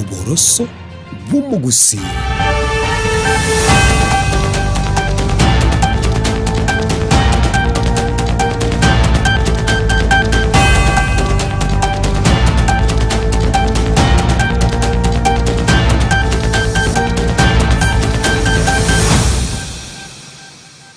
uboroso bw'umugusi.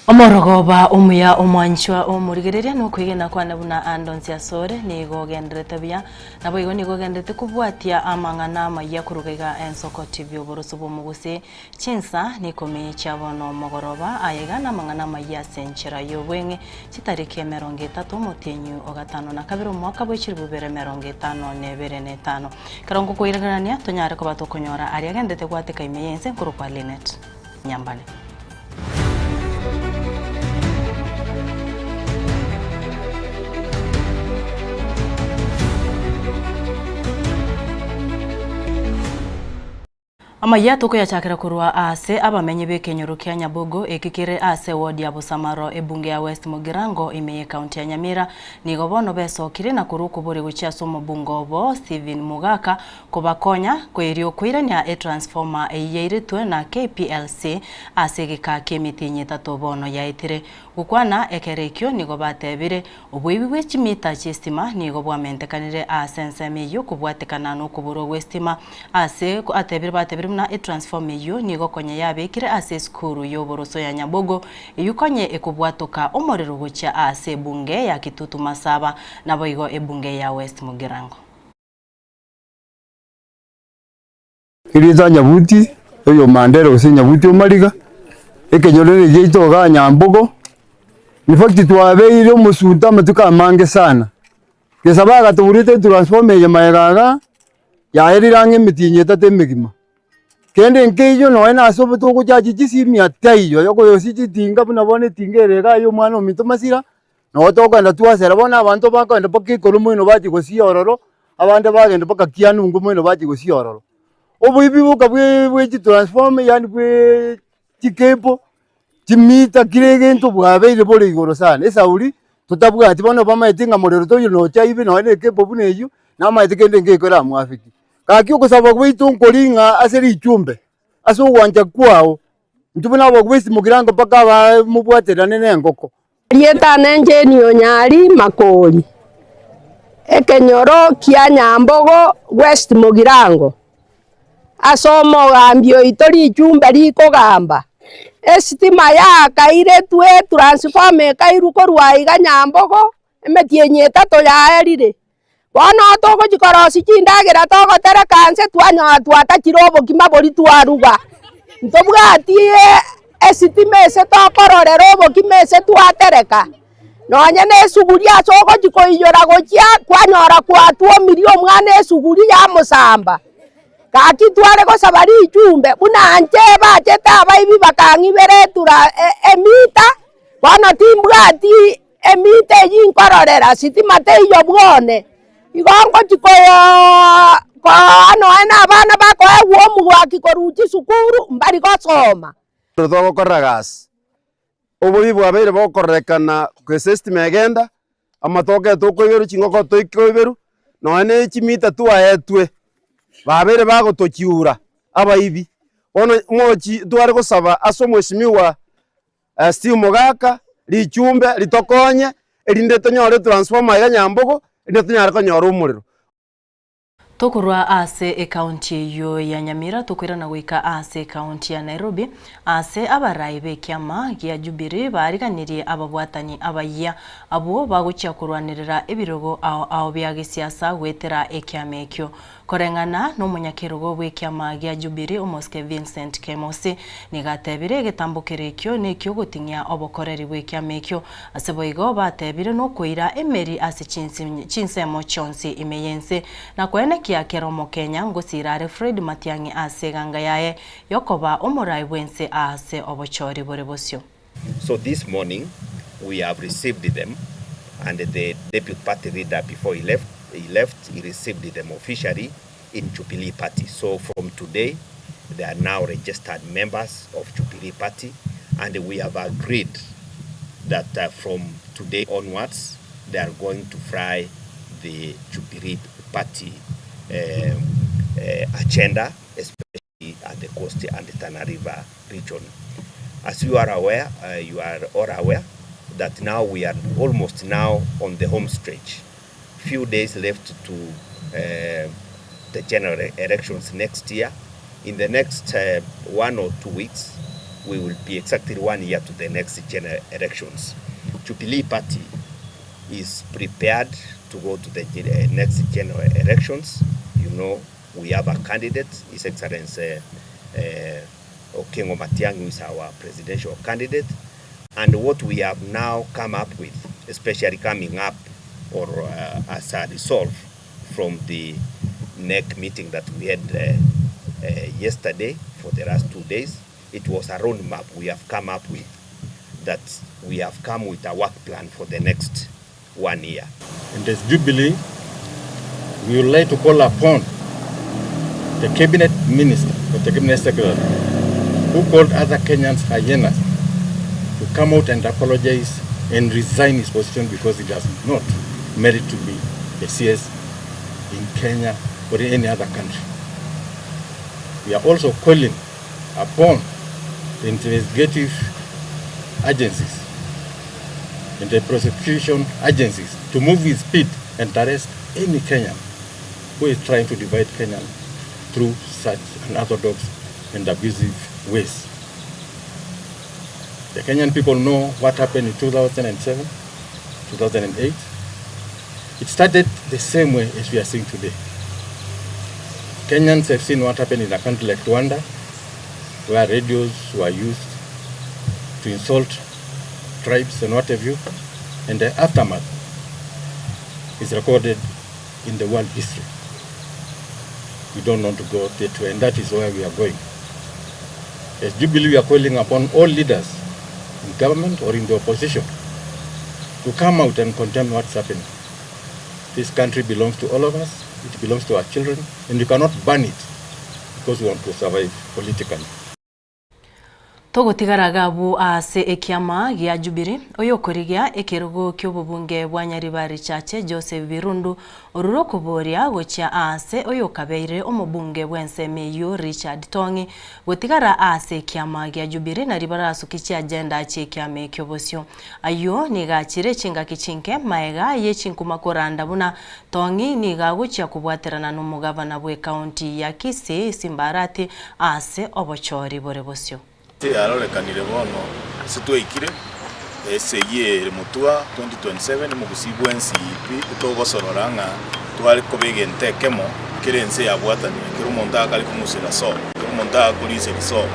Omorogoba umuya omwanchwa omurigereria no kwigena kwana buna andonsia sore ni gogendrete bya nabo igo ni gogendrete kubwatia amangana Amayia kurugaiga ensoko TV oboroso bomugusi Chinsa ni Ikomi chabono mogoroba ayegana amangana Amayia senchera yobwenge chitariki 30 mutenyu ogatano na kabiro mwaka bwechiri bubere 55 karongo kuiragania tonyare ko batokonyora ari agendete gwateka imeyense nkuru kwa Linet Nyambale. Amayia toko ya chakira kurwa ase abamenye bekenyoro kya Nyabogo ekikire ase wodi ya Busamaro ebunge ya West Mugirango imeye county ya Nyamira nigo bono besokire na kuruku buri gucia somo bungobo Steven Mugaka kubakonya kwerio kwirania transformer eyiritwe na KPLC ase gika kemitinye tato bono yaitire gukwana ekerekyo nigo batebire obwibi bw'echimita chistima nigo bwamentekanire ase nsemeyo kubwatekana no kuburo westima ase atebire batebire na transformer yo nigo konye yabekire ase skuru y'oboroso ya Nyabogo yukonye ekubwatoka omorero gucha ase bunge ya Kitutu Masaba nabo igo ebunge ya West Mugirango. Iriza Nyabuti eyo mandero se Nyabuti omariga ekenyorere yeitoga Nyambogo ni fakti twabeire omusunta matuka mange sana kesabaga tuburite transformer ya mayegaga ya erirange mitinye tatemegima kende nkeyo noena asobo toko jaji jisimi atayo yoko yosiji tinga buna bone tingerega yo mwana omito masira no toka nda tuasera bona abantu bakanda pake kolumo ino baji gosiororo abande bagenda paka kianu ngumo ino baji gosiororo obuibi buka bwe transform yani bwe tikepo timita kiregento bwabeire bole igoro sana esauri tutabwa ati bono bamayitinga morero to no chaibe no ene kepo buneyo na mayitikende ngekora mwafiki kakyo kusaba kwitu nkolinga aseri ichumbe aso wanja kwao ntubona bo West Mugirango paka ba mubwaterane n'engoko yeta nenje ni onyari makoli ekenyoro kya Nyambogo West Mugirango asomo gambio itori ichumbe liko gamba estima ya kaire twe transformer kairuko rwaiga Nyambogo emetienye tato ya erire bono toko chikorosi chindagira toko tere kanse twanya twata chirobo kimabori twaruga ntobwatie esitimese tokororero obo kimese twatereka nonya nesuguria soko chikoiyora gochia kwanyora kwatwo milio mwana esuguri ya musamba kaki tware ko sabari ichumbe buna anje bacheta baibi bakangibere tura emita bono timbwati emita yinkororera sitima teyo bwone igongo chikoyo ko ano ena bana bako ewo mugwaki koruchi sukuru mbari gosoma todo koragas obubi bwabeire bokorekana ke system egenda amatoke tokoiberu chingoko toikoiberu no ene chimita tuaetwe babeire bagotokiura abaibi ono mochi tware gosaba aso mweshimiwa Steve Mugaka lichumbe litokonye elinde tonyore transformer ya Nyambogo inde tonyare konyora umuriro Tokurwa ase county yo ya Nyamira tukwira na wika ase county ya Nairobi ase abaraibe kyama gya Jubilee bariganiriye ababwatani Amayia abo bagucia kurwanirira ebirogo aho byage siasa wetera ekyamekyo korengana no munyakirogo w'ikyama gya Jubilee Omoske Vincent Kemosi nigatebire getambukirekyo nekyo gutinya obokoreri w'ikyamekyo aseboigo batebire no kuira emeri ase Chinsa mochonsi imeyense na kwene kia keromo Kenya ngosirare Fred Matiangi ase ganga yae yokoba omorai wense ase obochori borebosyo. So this morning we have received them, and the deputy party leader before he received them officially in Jubilee Party. So from today they are now registered members of Jubilee Party, and we have agreed that from today onwards they are going to fly the Jubilee Party agenda, especially at the coast and the Tana River region. As you are aware, you are all aware that now we are almost now on the home stretch. Few days left to the general elections next year. In the next 1 or 2 weeks, we will be exactly 1 year to the next general elections. Jubilee Party is prepared to go to the next general elections. You know, we have a candidate, His Excellency Okengo Matiang'i, is our presidential candidate. And what we have now come up with, especially coming up or as a resolve from the NEC meeting that we had yesterday for the last 2 days, it was a roadmap we have come up with, that we have come with a work plan for the next 1 year. And as Jubilee, we would like to call upon the cabinet minister, or the cabinet secretary, who called other Kenyans hyenas, to come out and apologize and resign his position because he does not merit to be a CS in Kenya or in any other country. We are also calling upon the investigative agencies and the prosecution agencies to move with speed and arrest any Kenyan who is trying to divide Kenya through such unorthodox and abusive ways. The Kenyan people know what happened in 2007, 2008. It started the same way as we are seeing today. Kenyans have seen what happened in a country like Rwanda, where radios were used to insult tribes and what have you, and the aftermath is recorded in the world history. We don't want to go that way, and that is where we are going. As Jubilee, we are calling upon all leaders in government or in the opposition to come out and condemn what's happening. This country belongs to all of us, it belongs to our children, and you cannot ban it because we want to survive politically. Togotigaraga bu ase ekiama gia Jubilee oyo kurigia ekirugo ky'obubunge bwa Nyaribari Chache Joseph Birundu oruro kuboria gocha ase oyo kabeire omubunge bw'enseme yo Richard Tongi gotigara ase ekiama gia Jubilee na ribara sukichi agenda chekiame kyobosyo ayo nigachire chinga kichinke maega yechinkuma koranda buna Tongi nigagocha kubwaterana n'umugabana bwe county ya Kisii Simbarati ase obochori borebosyo. Arorekanire bono situikire eseye mutua 2027 mugusibu NCP utogosororanga twali kobege ntekemo kirense yabwatani kirumonda kali kumusira so kirumonda kulise so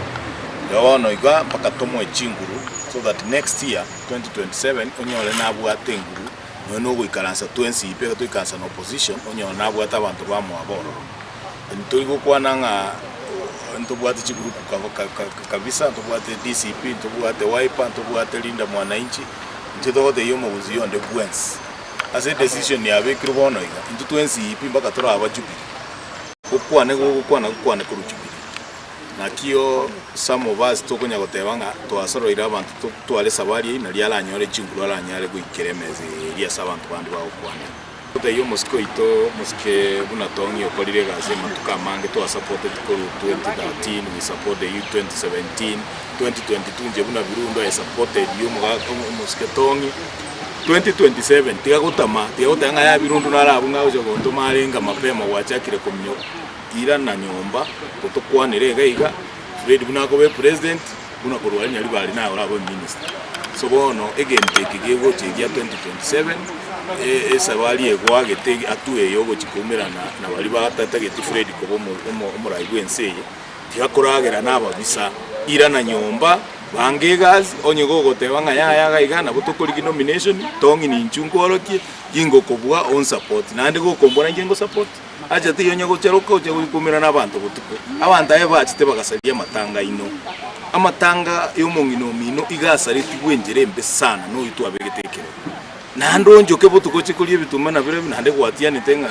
yono iga mpaka tomo echinguru so that next year 2027 onyole nabwate nguru nono gwikaransa 20 tuikansa no opposition onyole nabwata abantu bamwe aboro ntuligo kwananga ntobwate chigurupu kabisa ntobwate DCP ntobwate Wiper ntobwate Linda Mwananchi ntitogode yomo buziyonde bwensi ase decision ya bekiro bono iga into 20 mpaka tora abajubi okwane ku Jubilee nakio some of us tokonya gotebanga twasoro ira abantu twale sabari na liala nyore chinguru ala nyare kuikiremeze ria sabantu bandi bakwana yo Moscow ito Mosque buna Tongi okolire gaze matuka mange to supported ko 2013 we support the U2017 2022 nje buna Birundu I supported yo Mosque Tongi 2027 tiga utanga ya Birundu narabu ngauje gondo marenga mapema wachakire komyo ira na nyomba totokwanire gaiga Fred buna ko be president buna ko rwanya libali na ora bo minister so bono again take gego chegia 2027 esabali egwagete atuye yogo chikumirana na bali batatagete Fred ko omuraigwe enseye tigakoragera nababisa ira na nyomba bangegas onyegogo tebanga yaga igana butokoliki nomination Tongi ni nchungorokie gingo kobwa on support nande go kombona ngengo support acha tiyo nyego cheroka je kumirana nabantu butuko abantu aye bachite bagasalia matanga ino amatanga yomongino mino igasari tigwenjere mbe sana no itu abegetekero nando njoke butuko chikulie bituma na bire nande gwatia nitenga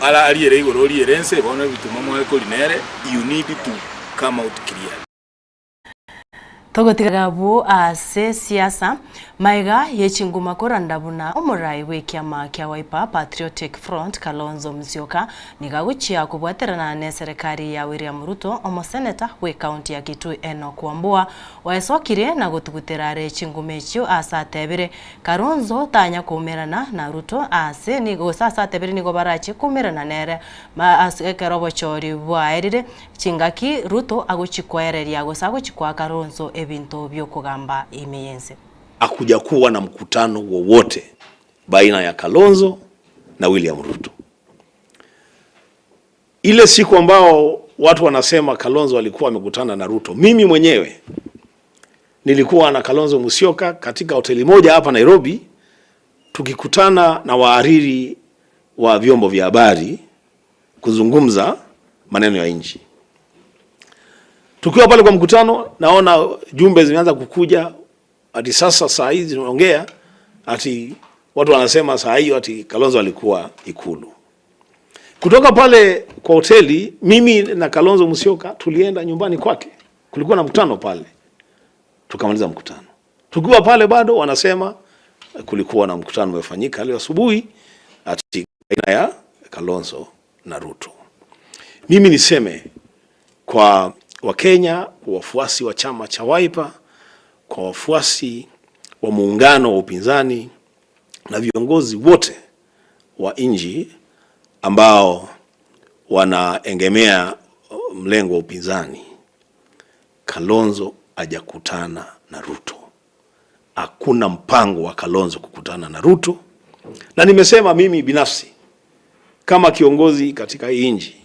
ala aliere igoro lierense bona bituma mwa kolinere you need to come out clear. Togotigagabu ase siasa maiga yechinguma koranda buna omurai wekiama kia Wiper Patriotic Front Kalonzo Musyoka nigaguchia kubwaterana ne serikali ya William Ruto omoseneta we county ya Kitui Enoch Wambua waesokire na gutugutera re chingumechio asa tebire Kalonzo tanya kumerana na Ruto ase nigo sasa tebire nigo barachi kumerana nere ma ase kerobo chori bwaerire chingaki Ruto aguchikwereria gosaguchikwa Kalonzo ebinto byokugamba imeyense. Hakuja kuwa na mkutano wowote baina ya Kalonzo na William Ruto. Ile siku ambao watu wanasema Kalonzo alikuwa amekutana na Ruto, mimi mwenyewe nilikuwa na Kalonzo Musyoka katika hoteli moja hapa Nairobi, tukikutana na wahariri wa vyombo vya habari kuzungumza maneno ya nchi. Tukiwa pale kwa mkutano, naona jumbe zimeanza kukuja ati sasa saa hizi tunaongea ati watu wanasema saa hiyo ati Kalonzo alikuwa Ikulu. Kutoka pale kwa hoteli, mimi na Kalonzo Musyoka tulienda nyumbani kwake. Kulikuwa na mkutano pale. Tukamaliza mkutano. Tukiwa pale bado wanasema kulikuwa na mkutano umefanyika leo asubuhi ati baina ya Kalonzo na Ruto. Mimi niseme kwa Wakenya, wafuasi wa chama cha Wiper, kwa wafuasi wa muungano wa upinzani na viongozi wote wa nchi ambao wanaengemea mlengo wa upinzani, Kalonzo hajakutana na Ruto. Hakuna mpango wa Kalonzo kukutana na Ruto. Na nimesema mimi binafsi kama kiongozi katika hii nchi,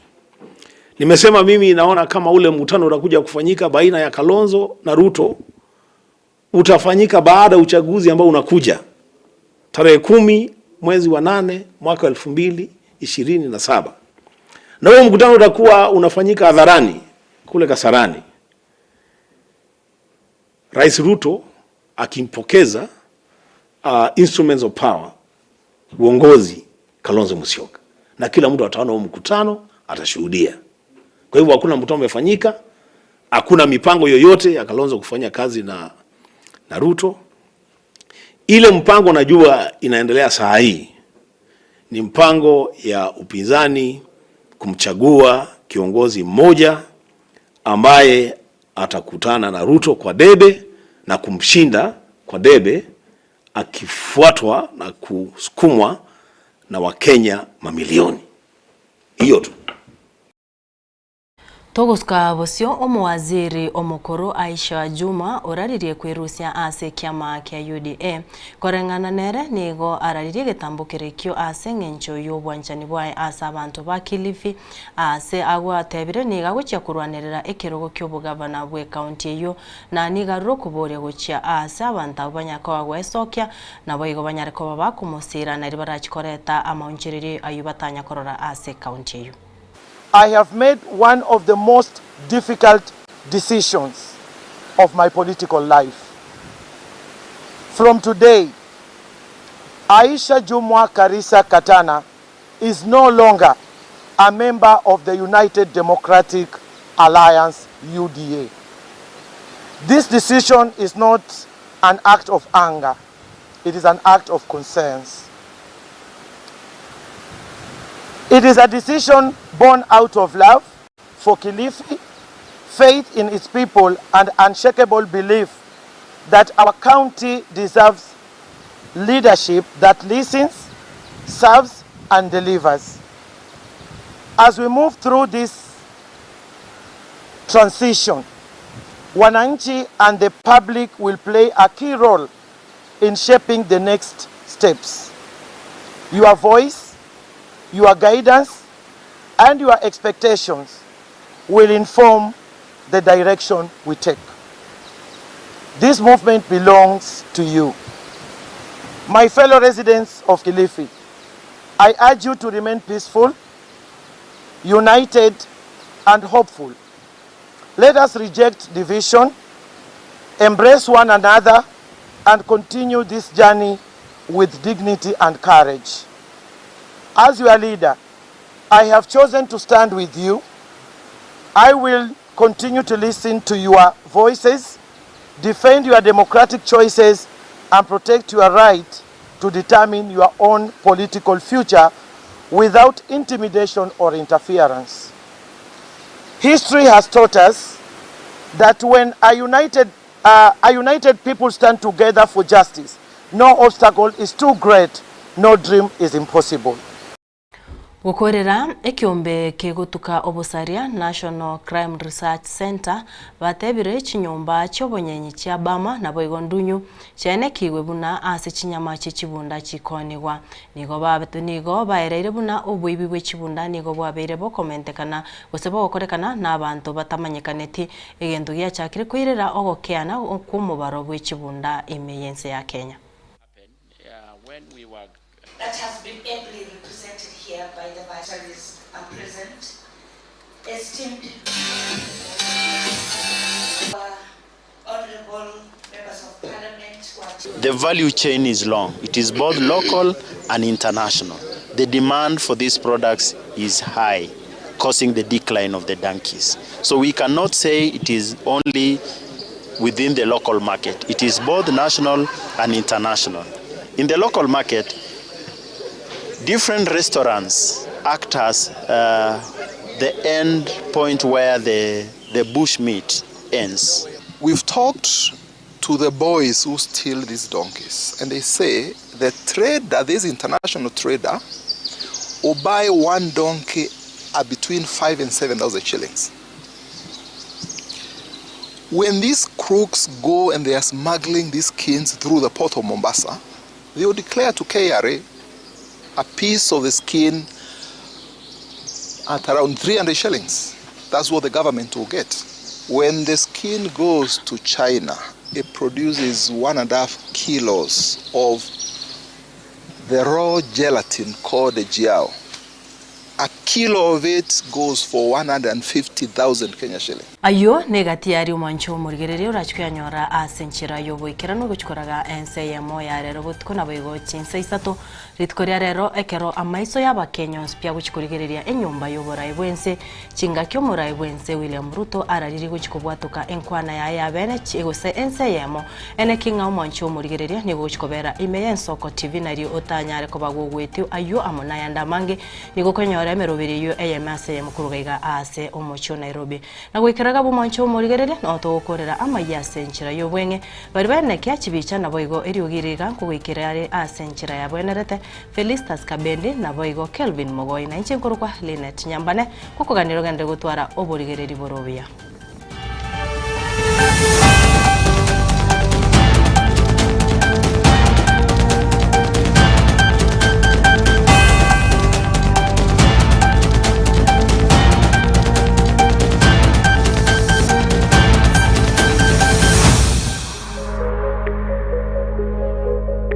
nimesema mimi naona kama ule mkutano utakuja kufanyika baina ya Kalonzo na Ruto utafanyika baada ya uchaguzi ambao unakuja tarehe 10 mwezi wa 8 mwaka 2027. Na huo mkutano utakuwa unafanyika hadharani kule Kasarani, Rais Ruto akimpokeza instruments of power, uongozi Kalonzo Musyoka, na kila mtu ataona huo mkutano, atashuhudia. Kwa hivyo hakuna mkutano umefanyika, hakuna mipango yoyote ya Kalonzo kufanya kazi na Ruto. Ile mpango najua inaendelea saa hii ni mpango ya upinzani kumchagua kiongozi mmoja ambaye atakutana na Ruto kwa debe na kumshinda kwa debe, akifuatwa na kusukumwa na Wakenya mamilioni. Hiyo tu. Togoska bosio omwaziri omukuru Aisha Juma oraririe kwirusia ase kiama kia UDA korengana nere nigo araririe gitambukirikio ase ngencho y'obwanchani bwae ase abantu ba Kilifi ase agwatebire niga guchia kurwanirira ekirogo ky'obugavana bwe county eyo na nigaruro kuboria guchia ase abantu abanyako bagwesokia nabo igo banyareko bakumusira na ribarachikoreta amaunchiriri ayubatanya korora ase county eyo. I have made one of the most difficult decisions of my political life. From today, Aisha Jumwa Karisa Katana is no longer a member of the United Democratic Alliance, UDA. This decision is not an act of anger. It is an act of concern. It is a decision born out of love for Kilifi, faith in its people, and unshakable belief that our county deserves leadership that listens, serves, and delivers. As we move through this transition, Wananchi and the public will play a key role in shaping the next steps. Your voice, your guidance, and your expectations will inform the direction we take. This movement belongs to you. My fellow residents of Kilifi, I urge you to remain peaceful, united, and hopeful. Let us reject division, embrace one another, and continue this journey with dignity and courage. As your leader, I have chosen to stand with you. I will continue to listen to your voices defend your democratic choices, and protect your right to determine your own political future without intimidation or interference. History has taught us that when a united people stand together for justice, no obstacle is too great, no dream is impossible. Gukorera ekiombe kegutuka obusaria National Crime Research Center batebire chinyumba cyobonyenyi cya Bama na boigondunyu cyane kiwe buna ase chinyama cy'ikibunda chikonigwa nigo baereire buna obuibi bw'ekibunda nigo bwabeire bo komentekana gusebo gukorekana n'abantu batamanyekaneti egendo gya cyakire kwirera ogokeana kumubaro bw'ekibunda imeyense ya Kenya. That has been ably represented here by the viceroys are present. Esteemed honorable members of parliament. The value chain is long. It is both local and international. The demand for these products is high, causing the decline of the donkeys. So we cannot say it is only within the local market. It is both national and international. In the local market, different restaurants act as the end point where the bush meat ends. We've talked to the boys who steal these donkeys, and they say the trader, this international trader, will buy one donkey at between 5,000 and 7,000 shillings. When these crooks go and they are smuggling these skins through the port of Mombasa, they will declare to KRA a piece of the skin at around 300 shillings. That's what the government will get. When the skin goes to China, it produces 1.5 kilos of the raw gelatin called the jiao. A kilo of it goes for 150,000 Kenya shillings. Ayo negati yari umancho murigerere urachukya nyora asenchira yoboikera no guchikoraga NCMO ya rero butkona boigo Chinsa isato ritkoria rero ekero amaiso yaba Kenyans pia guchikorigereria enyumba yobora ibwense chinga kyo mura ibwense William Ruto arariri guchikobwatuka enkwana ya bene chigose NCMO ene kinga umancho murigereria ni guchikobera imeyen soko TV nari otanyare ko bagogwetu ayo amona yandamange ni gukonyora merobiri yo AMSM kurugaiga ase omocho Nairobi na gwikaraga bumancho murigerere no tokorera Amayia senchira yobwenge bari baneke kibicha na boigo eriugiriga kugwikira ari asenchira ya bwenerete Felistas Kabendi na boigo Kelvin Mogoi na inchekorwa Linet Nyambane kukuganiro gande gutwara oburigereri borobia.